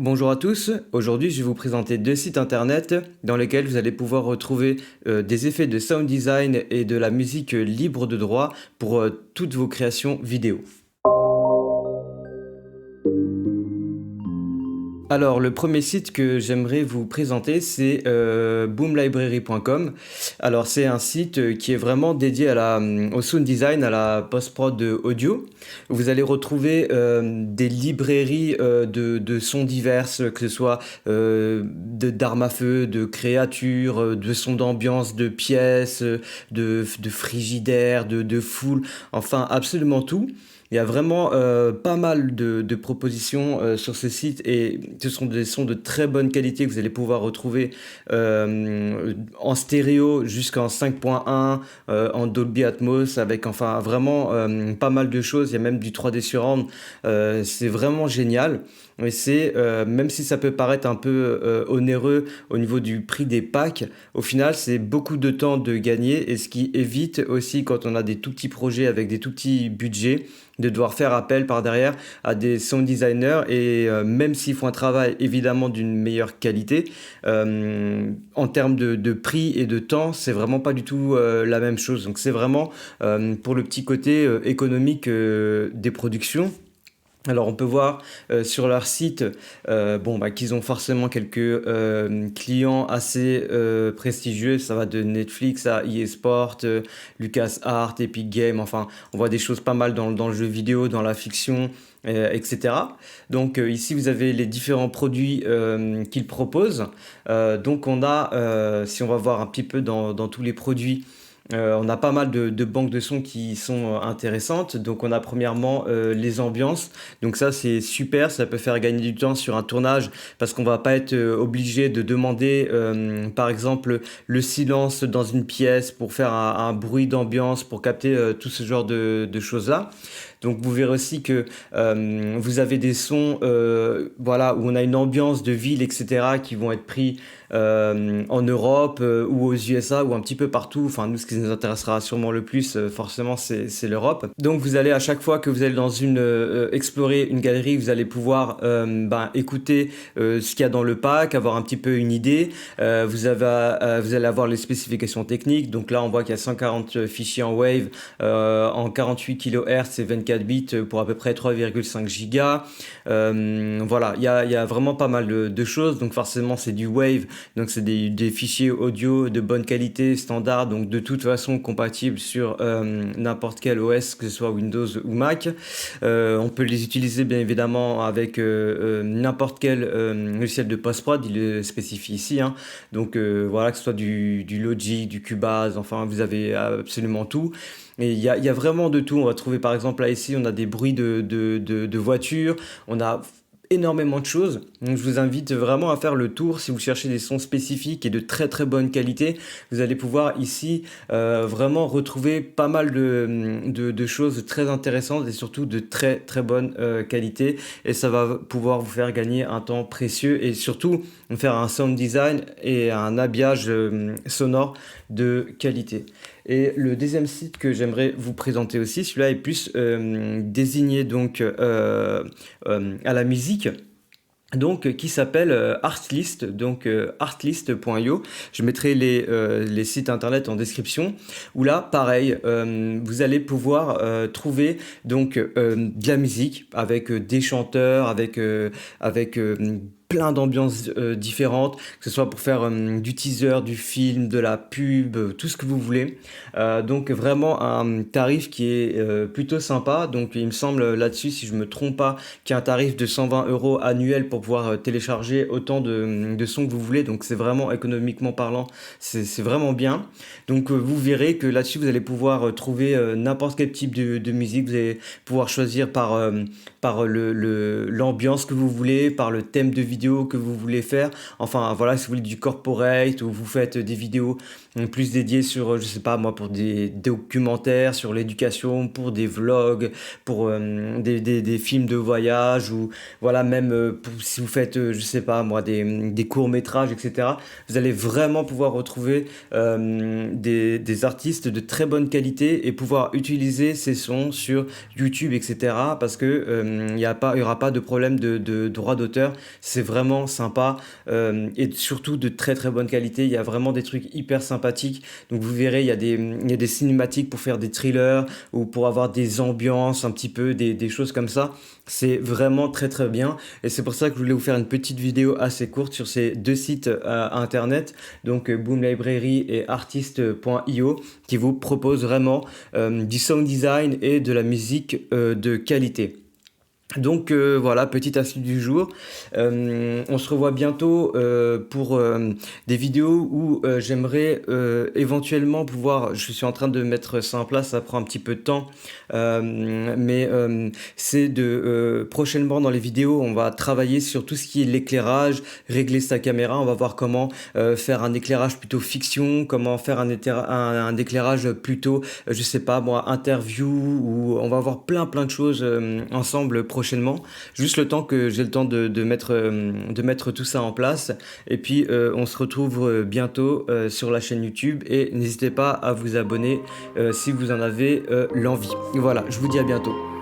Bonjour à tous, aujourd'hui je vais vous présenter deux sites internet dans lesquels vous allez pouvoir retrouver des effets de sound design et de la musique libre de droit pour toutes vos créations vidéo. Alors, le premier site que j'aimerais vous présenter, c'est boomlibrary.com. Alors, c'est un site qui est vraiment dédié au sound design, à la post-prod audio. Vous allez retrouver des librairies de sons diverses, que ce soit d'armes à feu, de créatures, de sons d'ambiance, de pièces, de frigidaires, de foules, enfin absolument tout. Il y a vraiment pas mal de propositions sur ce site et ce sont des sons de très bonne qualité que vous allez pouvoir retrouver en stéréo jusqu'en 5.1, en Dolby Atmos avec enfin vraiment pas mal de choses. Il y a même du 3D surround. C'est vraiment génial. Mais c'est même si ça peut paraître un peu onéreux au niveau du prix des packs, au final c'est beaucoup de temps de gagner et ce qui évite aussi quand on a des tout petits projets avec des tout petits budgets de devoir faire appel par derrière à des sound designers et même s'ils font un travail évidemment d'une meilleure qualité, en termes de prix et de temps, c'est vraiment pas du tout la même chose. Donc c'est vraiment pour le petit côté économique des productions. Alors on peut voir sur leur site qu'ils ont forcément quelques clients assez prestigieux, ça va de Netflix à EA Sport, LucasArts, Epic Games, enfin on voit des choses pas mal dans le jeu vidéo, dans la fiction, etc. Donc ici vous avez les différents produits qu'ils proposent. Donc on a, si on va voir un petit peu dans tous les produits, on a pas mal de banques de sons qui sont intéressantes. Donc on a premièrement les ambiances. Donc ça c'est super, ça peut faire gagner du temps sur un tournage parce qu'on va pas être obligé de demander par exemple le silence dans une pièce pour faire un bruit d'ambiance, pour capter tout ce genre de choses-là. Donc vous verrez aussi que vous avez des sons voilà, où on a une ambiance de ville, etc., qui vont être pris en Europe ou aux USA ou un petit peu partout. Enfin, nous, ce qui nous intéressera sûrement le plus, forcément, c'est l'Europe. Donc vous allez à chaque fois que vous allez dans explorer une galerie, vous allez pouvoir écouter ce qu'il y a dans le pack, avoir un petit peu une idée. Vous allez avoir les spécifications techniques. Donc là, on voit qu'il y a 140 fichiers en Wave, en 48 kHz et 24 bits pour à peu près 3,5 gigas. Voilà, il y a vraiment pas mal de choses. Donc forcément, c'est du Wave. Donc c'est des fichiers audio de bonne qualité, standard. Donc de toute façon compatibles sur n'importe quel OS, que ce soit Windows ou Mac. On peut les utiliser bien évidemment avec n'importe quel logiciel de post-prod. Il le spécifie ici, hein. Donc voilà, que ce soit du Logic, du Cubase, enfin vous avez absolument tout. Et il y a vraiment de tout. On va trouver par exemple là ici, on a des bruits de voitures, on a énormément de choses. Donc je vous invite vraiment à faire le tour si vous cherchez des sons spécifiques et de très très bonne qualité. Vous allez pouvoir ici vraiment retrouver pas mal de choses très intéressantes et surtout de très très bonne qualité. Et ça va pouvoir vous faire gagner un temps précieux et surtout faire un sound design et un habillage sonore de qualité. Et le deuxième site que j'aimerais vous présenter aussi, celui-là est plus désigné donc à la musique. Donc, qui s'appelle Artlist, donc artlist.io. Je mettrai les sites internet en description. Où là, pareil, vous allez pouvoir trouver donc de la musique avec des chanteurs, avec plein d'ambiances différentes, que ce soit pour faire du teaser, du film, de la pub, tout ce que vous voulez. Donc vraiment un tarif qui est plutôt sympa. Donc il me semble là-dessus, si je me trompe pas, qu'il y a un tarif de 120 euros annuel pour pouvoir télécharger autant de sons que vous voulez. Donc c'est vraiment économiquement parlant, c'est vraiment bien. Donc vous verrez que là-dessus, vous allez pouvoir trouver n'importe quel type de musique. Vous allez pouvoir choisir par l'ambiance que vous voulez, par le thème de vidéo que vous voulez faire. Enfin voilà, si vous voulez du corporate ou vous faites des vidéos plus dédiées sur, je sais pas moi, pour des documentaires sur l'éducation, pour des vlogs, pour des films de voyage ou voilà, même si vous faites, je sais pas moi, des courts-métrages, etc. Vous allez vraiment pouvoir retrouver des artistes de très bonne qualité et pouvoir utiliser ces sons sur YouTube, etc. Parce que il y aura pas de problème de droit d'auteur. C'est vraiment sympa et surtout de très très bonne qualité. Il y a vraiment des trucs hyper sympathiques. Donc vous verrez, il y a des cinématiques pour faire des thrillers ou pour avoir des ambiances un petit peu, des choses comme ça. C'est vraiment très très bien et c'est pour ça que je voulais vous faire une petite vidéo assez courte sur ces deux sites internet, donc Boom Library et artist.io, qui vous proposent vraiment du sound design et de la musique de qualité. Donc voilà, petite astuce du jour. On se revoit bientôt pour des vidéos où j'aimerais éventuellement pouvoir, je suis en train de mettre ça en place, ça prend un petit peu de temps, mais c'est de prochainement dans les vidéos, on va travailler sur tout ce qui est l'éclairage, régler sa caméra, on va voir comment faire un éclairage plutôt fiction, comment faire un éclairage plutôt, je sais pas moi, interview, ou on va voir plein de choses ensemble prochainement. Juste le temps que j'ai le temps de mettre tout ça en place. Et puis on se retrouve bientôt sur la chaîne YouTube et n'hésitez pas à vous abonner si vous en avez l'envie. Voilà, je vous dis à bientôt.